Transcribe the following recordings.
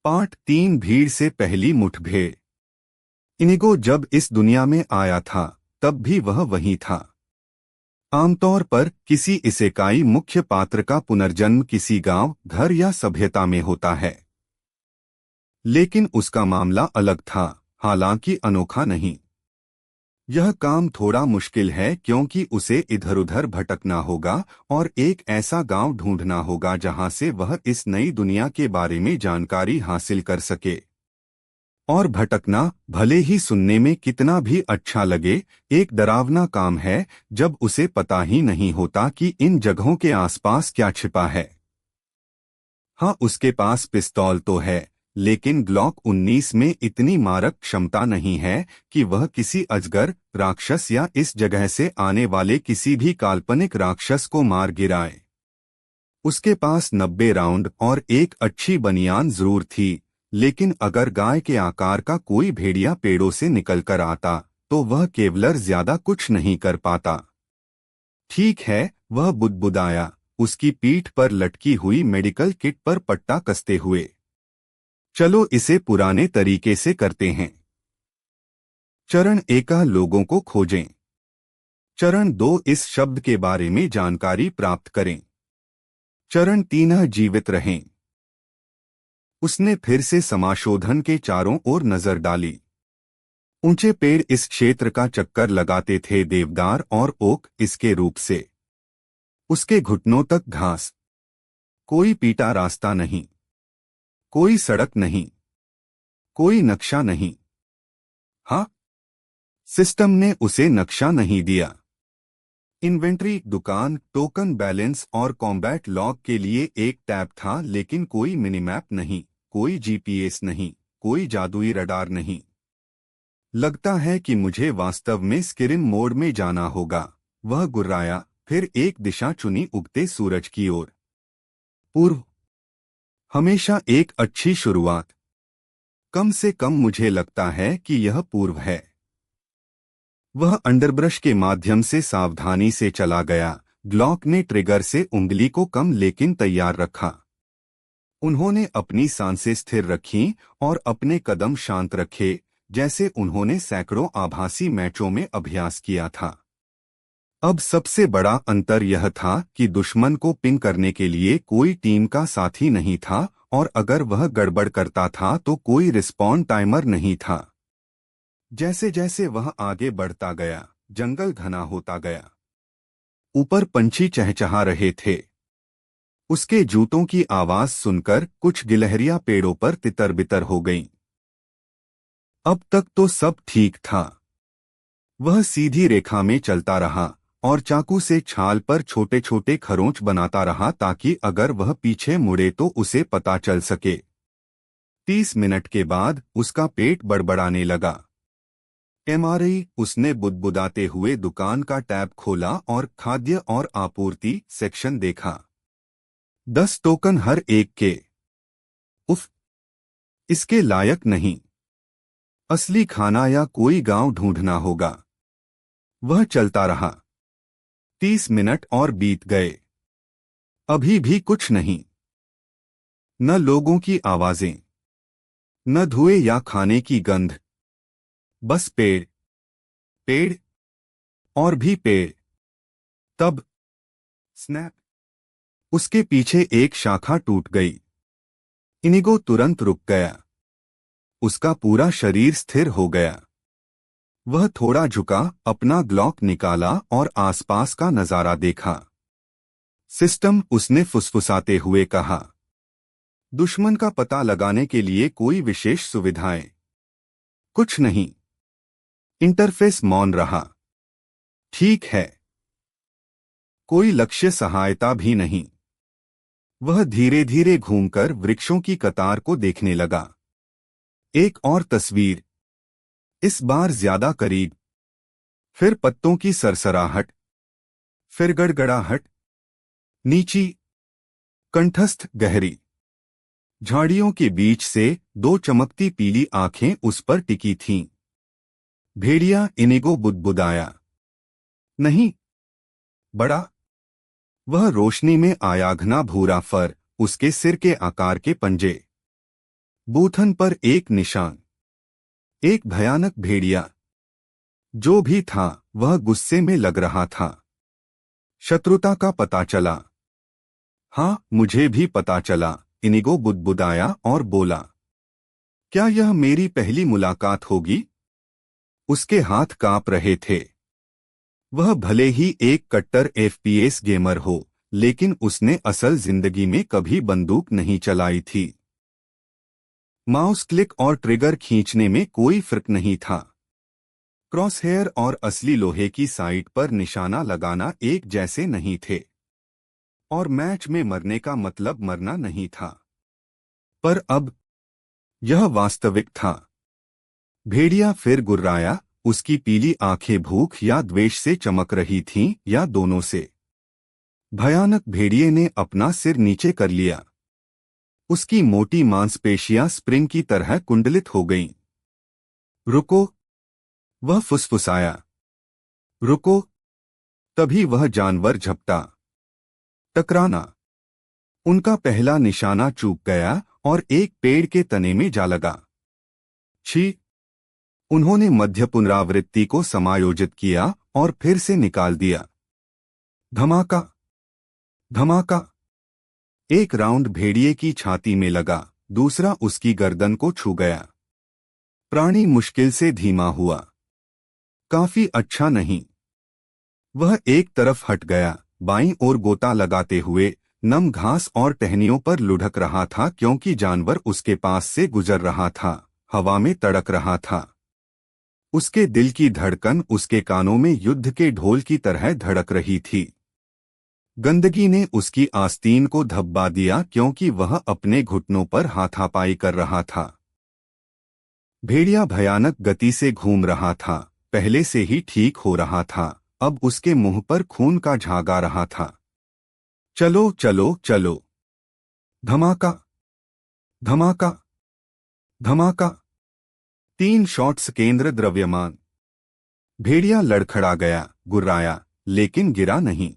Part 3 भीड़ से पहली मुठभेड़। इनिगो जब इस दुनिया में आया था तब भी वह वही था। आमतौर पर किसी इसेकाई मुख्य पात्र का पुनर्जन्म किसी गांव, घर या सभ्यता में होता है, लेकिन उसका मामला अलग था, हालांकि अनोखा नहीं। यह काम थोड़ा मुश्किल है क्योंकि उसे इधर उधर भटकना होगा और एक ऐसा गांव ढूंढना होगा जहां से वह इस नई दुनिया के बारे में जानकारी हासिल कर सके। और भटकना, भले ही सुनने में कितना भी अच्छा लगे, एक डरावना काम है जब उसे पता ही नहीं होता कि इन जगहों के आसपास क्या छिपा है। हाँ, उसके पास पिस्तौल तो है, लेकिन ग्लॉक 19 में इतनी मारक क्षमता नहीं है कि वह किसी अजगर, राक्षस या इस जगह से आने वाले किसी भी काल्पनिक राक्षस को मार गिराए। उसके पास 90 राउंड और एक अच्छी बनियान जरूर थी, लेकिन अगर गाय के आकार का कोई भेड़िया पेड़ों से निकलकर आता तो वह केवलर ज्यादा कुछ नहीं कर पाता। ठीक है, वह बुदबुदाया, उसकी पीठ पर लटकी हुई मेडिकल किट पर पट्टा कसते हुए। चलो इसे पुराने तरीके से करते हैं। चरण 1, लोगों को खोजें। चरण 2, इस शब्द के बारे में जानकारी प्राप्त करें। चरण 3, जीवित रहें। उसने फिर से समाशोधन के चारों ओर नजर डाली। ऊंचे पेड़ इस क्षेत्र का चक्कर लगाते थे, देवदार और ओक इसके रूप से। उसके घुटनों तक घास। कोई पीटा रास्ता नहीं, कोई सड़क नहीं, कोई नक्शा नहीं। हाँ, सिस्टम ने उसे नक्शा नहीं दिया। इन्वेंट्री, दुकान, टोकन बैलेंस और कॉम्बैट लॉग के लिए एक टैब था, लेकिन कोई मिनीमैप नहीं, कोई जीपीएस नहीं, कोई जादुई रडार नहीं। लगता है कि मुझे वास्तव में स्किरिम मोड में जाना होगा, वह गुर्राया, फिर एक दिशा चुनी, उगते सूरज की ओर। पूर्व हमेशा एक अच्छी शुरुआत। कम से कम मुझे लगता है कि यह पूर्व है। वह अंडरब्रश के माध्यम से सावधानी से चला गया। ग्लॉक ने ट्रिगर से उंगली को कम लेकिन तैयार रखा। उन्होंने अपनी सांसें स्थिर रखीं और अपने कदम शांत रखे, जैसे उन्होंने सैकड़ों आभासी मैचों में अभ्यास किया था। अब सबसे बड़ा अंतर यह था कि दुश्मन को पिंग करने के लिए कोई टीम का साथी नहीं था, और अगर वह गड़बड़ करता था तो कोई रिस्पॉन्ड टाइमर नहीं था। जैसे जैसे वह आगे बढ़ता गया, जंगल घना होता गया। ऊपर पंछी चहचहा रहे थे। उसके जूतों की आवाज सुनकर कुछ गिलहरियां पेड़ों पर तितर बितर हो गईं। अब तक तो सब ठीक था। वह सीधी रेखा में चलता रहा और चाकू से छाल पर छोटे छोटे खरोंच बनाता रहा ताकि अगर वह पीछे मुड़े तो उसे पता चल सके। 30 मिनट के बाद उसका पेट बड़बड़ाने लगा। एमआरआई, उसने बुदबुदाते हुए दुकान का टैब खोला और खाद्य और आपूर्ति सेक्शन देखा। 10 टोकन हर एक के। उफ, इसके लायक नहीं। असली खाना या कोई गांव ढूंढना होगा। वह चलता रहा। 30 मिनट और बीत गए। अभी भी कुछ नहीं। न लोगों की आवाजें, न धुएं या खाने की गंध। बस पेड़, पेड़ और भी पेड़। तब स्नैप, उसके पीछे एक शाखा टूट गई। इनिगो तुरंत रुक गया। उसका पूरा शरीर स्थिर हो गया। वह थोड़ा झुका, अपना ग्लॉक निकाला और आसपास का नजारा देखा। सिस्टम, उसने फुसफुसाते हुए कहा। दुश्मन का पता लगाने के लिए कोई विशेष सुविधाएं? कुछ नहीं। इंटरफेस मौन रहा। ठीक है। कोई लक्ष्य सहायता भी नहीं। वह धीरे धीरे घूमकर वृक्षों की कतार को देखने लगा। एक और तस्वीर, इस बार ज्यादा करीब। फिर पत्तों की सरसराहट, फिर गड़गड़ाहट, नीची, कंठस्थ, गहरी। झाड़ियों के बीच से 2 चमकती पीली आंखें उस पर टिकी थीं। भेड़िया, इनिगो बुदबुदाया। नहीं, बड़ा। वह रोशनी में आया, घना भूरा फर, उसके सिर के आकार के पंजे। बूथन पर एक निशान। एक भयानक भेड़िया। जो भी था वह गुस्से में लग रहा था। शत्रुता का पता चला। हाँ, मुझे भी पता चला, इनिगो बुदबुदाया और बोला। क्या यह मेरी पहली मुलाकात होगी? उसके हाथ कांप रहे थे। वह भले ही एक कट्टर एफपीएस गेमर हो, लेकिन उसने असल जिंदगी में कभी बंदूक नहीं चलाई थी। माउस क्लिक और ट्रिगर खींचने में कोई फर्क नहीं था। क्रॉसहेयर और असली लोहे की साइट पर निशाना लगाना एक जैसे नहीं थे। और मैच में मरने का मतलब मरना नहीं था। पर अब यह वास्तविक था। भेड़िया फिर गुर्राया। उसकी पीली आंखें भूख या द्वेष से चमक रही थीं, या दोनों से। भयानक भेड़िए ने अपना सिर नीचे कर लिया। उसकी मोटी मांसपेशियां स्प्रिंग की तरह कुंडलित हो गईं। रुको, वह फुसफुसाया। रुको। तभी वह जानवर झपटा। टकराना। उनका पहला निशाना चूक गया और एक पेड़ के तने में जा लगा। छी! उन्होंने मध्य पुनरावृत्ति को समायोजित किया और फिर से निकाल दिया। धमाका, धमाका। एक राउंड भेड़िए की छाती में लगा, दूसरा उसकी गर्दन को छू गया। प्राणी मुश्किल से धीमा हुआ। काफी अच्छा नहीं। वह एक तरफ हट गया, बाईं ओर गोता लगाते हुए नम घास और टहनियों पर लुढ़क रहा था क्योंकि जानवर उसके पास से गुजर रहा था, हवा में तड़क रहा था। उसके दिल की धड़कन उसके कानों में युद्ध के ढोल की तरह धड़क रही थी। गंदगी ने उसकी आस्तीन को धब्बा दिया क्योंकि वह अपने घुटनों पर हाथापाई कर रहा था। भेड़िया भयानक गति से घूम रहा था, पहले से ही ठीक हो रहा था, अब उसके मुंह पर खून का झाग आ रहा था। चलो चलो चलो। धमाका, धमाका, धमाका। 3 शॉट्स केंद्र द्रव्यमान। भेड़िया लड़खड़ा गया, गुर्राया, लेकिन गिरा नहीं।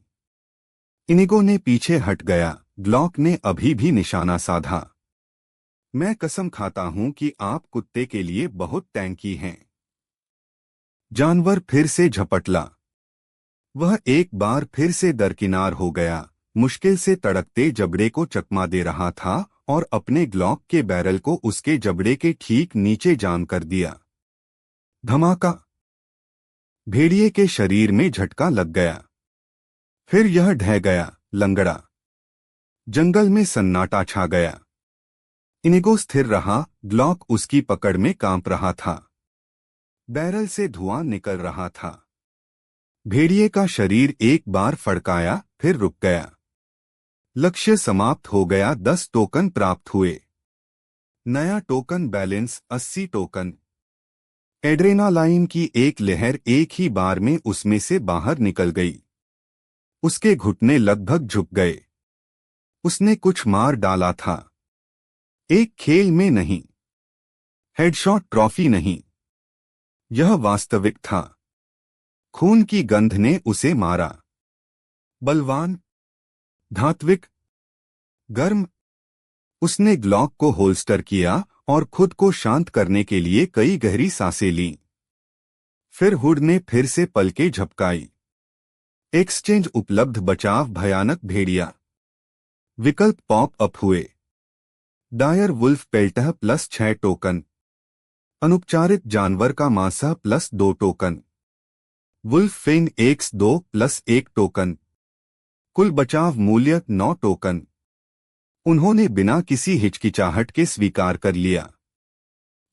इनिगो ने पीछे हट गया, ग्लॉक ने अभी भी निशाना साधा। मैं कसम खाता हूं कि आप कुत्ते के लिए बहुत टैंकी हैं। जानवर फिर से झपटला। वह एक बार फिर से दरकिनार हो गया, मुश्किल से तड़कते जबड़े को चकमा दे रहा था और अपने ग्लॉक के बैरल को उसके जबड़े के ठीक नीचे जाम कर दिया। धमाका। भेड़िए के शरीर में झटका लग गया। फिर यह ढह गया, लंगड़ा। जंगल में सन्नाटा छा गया। इनिगो स्थिर रहा, ग्लॉक उसकी पकड़ में कांप रहा था। बैरल से धुआं निकल रहा था। भेड़िए का शरीर एक बार फड़काया, फिर रुक गया। लक्ष्य समाप्त हो गया। 10 टोकन प्राप्त हुए। नया टोकन बैलेंस 80 टोकन। एड्रेनालाइन की एक लहर एक ही बार में उसमें से बाहर निकल गई। उसके घुटने लगभग झुक गए। उसने कुछ मार डाला था। एक खेल में नहीं। हेडशॉट ट्रॉफी नहीं। यह वास्तविक था। खून की गंध ने उसे मारा। बलवान, धात्विक, गर्म। उसने ग्लॉक को होल्स्टर किया और खुद को शांत करने के लिए कई गहरी सांसें लीं। फिर हुड ने फिर से पलकें झपकाई। एक्सचेंज उपलब्ध। बचाव भयानक भेड़िया। विकल्प पॉप अप हुए। Dire wolf pelt plus 6 token. अनुपचारित जानवर का मांसा plus 2 token. Wolf fang x 2 plus 1 token. कुल बचाव मूल्य 9 टोकन। उन्होंने बिना किसी हिचकिचाहट के स्वीकार कर लिया।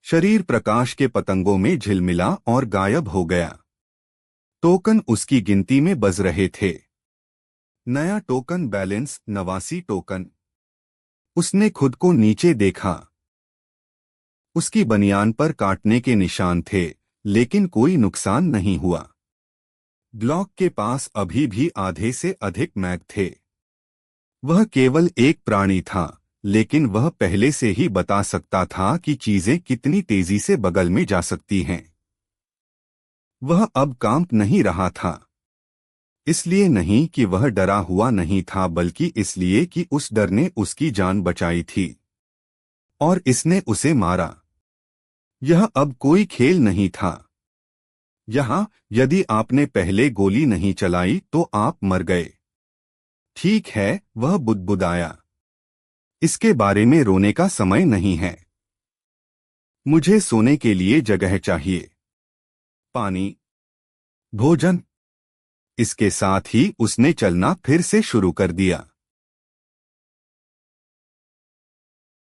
शरीर प्रकाश के पतंगों में झिलमिला और गायब हो गया। टोकन उसकी गिनती में बज रहे थे। नया टोकन बैलेंस 89 टोकन। उसने खुद को नीचे देखा। उसकी बनियान पर काटने के निशान थे, लेकिन कोई नुकसान नहीं हुआ। ग्लॉक के पास अभी भी आधे से अधिक मैग थे। वह केवल एक प्राणी था, लेकिन वह पहले से ही बता सकता था कि चीजें कितनी तेजी से बगल में जा सकती हैं। वह अब कांप नहीं रहा था। इसलिए नहीं कि वह डरा हुआ नहीं था, बल्कि इसलिए कि उस डर ने उसकी जान बचाई थी। और इसने उसे मारा। यह अब कोई खेल नहीं था। यहाँ यदि आपने पहले गोली नहीं चलाई तो आप मर गए। ठीक है, वह बुदबुदाया। इसके बारे में रोने का समय नहीं है। मुझे सोने के लिए जगह चाहिए, पानी, भोजन। इसके साथ ही उसने चलना फिर से शुरू कर दिया।